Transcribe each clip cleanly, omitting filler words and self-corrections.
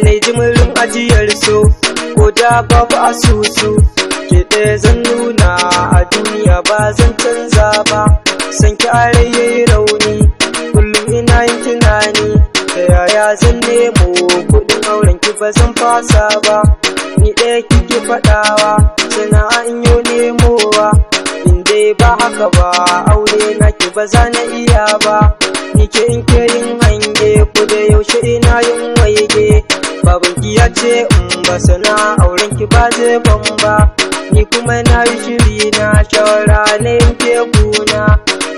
Na jimirin ajiyar so ko da babu asusu ke ɗaya zan nuna a duniya ba zan canza ba. San ki a rai yayi rauni kullum ina yin tunani da yaya zan nemo kuɗin auren ki ba zan fasa ba. Ni ɗaya kike faɗawa sana'a in yo nemowa, in dai ba haka ba aure na ki ba za na iya ba. Ni ke in ke yin hange ku da yaushe ina yin waige, babanki ya ce in ba sana auren ki ba zai ban ba. Ni kuma na yi shiri na shawara na yanke kuna,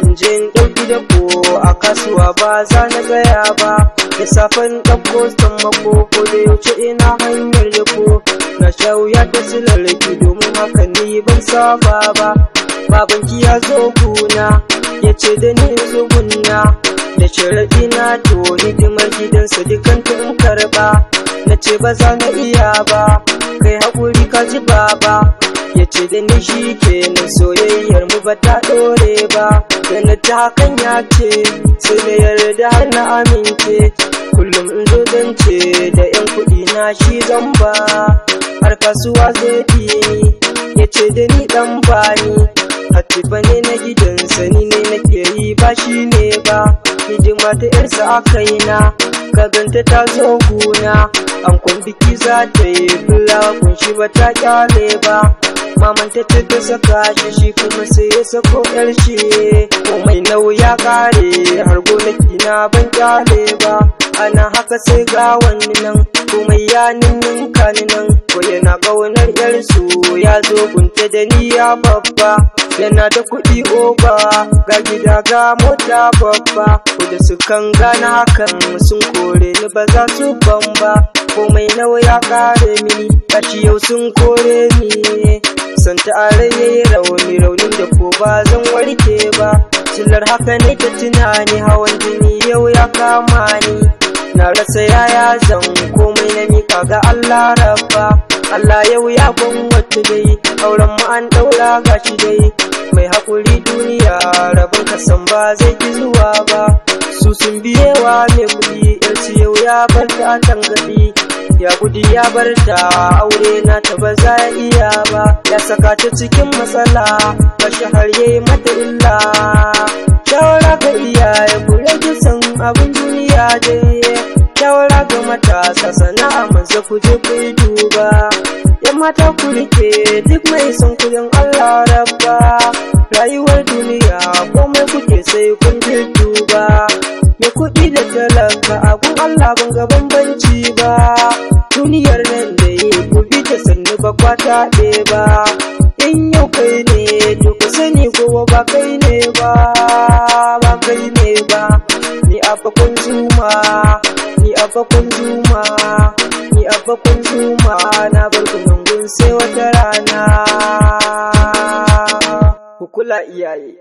in je in ɗauki da ko a kasuwa ba za na tsaya ba. Da safen ɗauko sammako ko da yaushe ina hanyar da ko na sha wuya da silarki domin haka ni ban saba ba. Babanki ya zo kuna ya ce da ni zugunna da sharaɗi na to hidimar gidansa dukanta in karɓa. Na ce ba za na iya ba, kai haƙuri ka ji baba. Ya ce da ni shi kenan soyayyar mu ba ta ɗore ba. Da na ta hakan ya ce sai na yarda na amince, kullum in zo zance da 'yan kuɗi na shi zan ba. Har kasuwa zai bi ni ya ce da ni ɗan bani, hatifa ne na gidansa ni ne nake yi ba shi ne ba. Hidima ta 'yarsa a kaina ka ganta ta zo guna, an biki za ta yi fula kunshi ba ta kyale ba. Maman ta ce ta saka shi kuma sai ya sako 'yar shi, komai nauyi ya kare har gonaki na ban kyale ba. Ana haka sai ga wani nan komai ya ninninka ni nan, ko yana ƙaunar 'yarsu ya zo gunta da ni ya babba. Yana da kuɗi oba ga gida ga mota babba, ko da su kan gana hakan sun kore ni ba za su ban ba. Komai nawa ya kare mini kashi yau sun kore ni, santa a rai yayi rauni raunin da ko ba zan warke ba. Silar haka ne ta tunani hawan jini yau ya kama ni, na rasa yaya zan komai na mika ga Allah rabba. Allah yau ya ban wata dai auren mu an daura gashi dai, mai haƙuri duniya rabin kasan ba zai ki zuwa ba. Su sun biyewa mai kuɗi yarsu yau ya bar ta tangaɗi, ya gudu ya bar ta aure na ta ba za ya iya ba. Ya saka ta cikin matsala gashi har yayi mata illa. Shawara ga iyaye ku rage san abin duniya dai, shawara ga matasa sana'a maza ku je ku yi duba. Yan mata ku rike duk mai son kudin Allah rabba, rayuwar duniya komai kuke sai kun duba. Me kuɗi da talaka abun Allah ban ga bambanci ba, duniyar nan da yi ku bi ta sannu ba kwata ba. In yau kai ne to ku sani gobe ba kai ne ba, ba kai ne ba. Ni abakon zuma, ni abakon zuma, ni abakon zuma, na bar ku nan gun sai wata rana. Ku kula iyaye.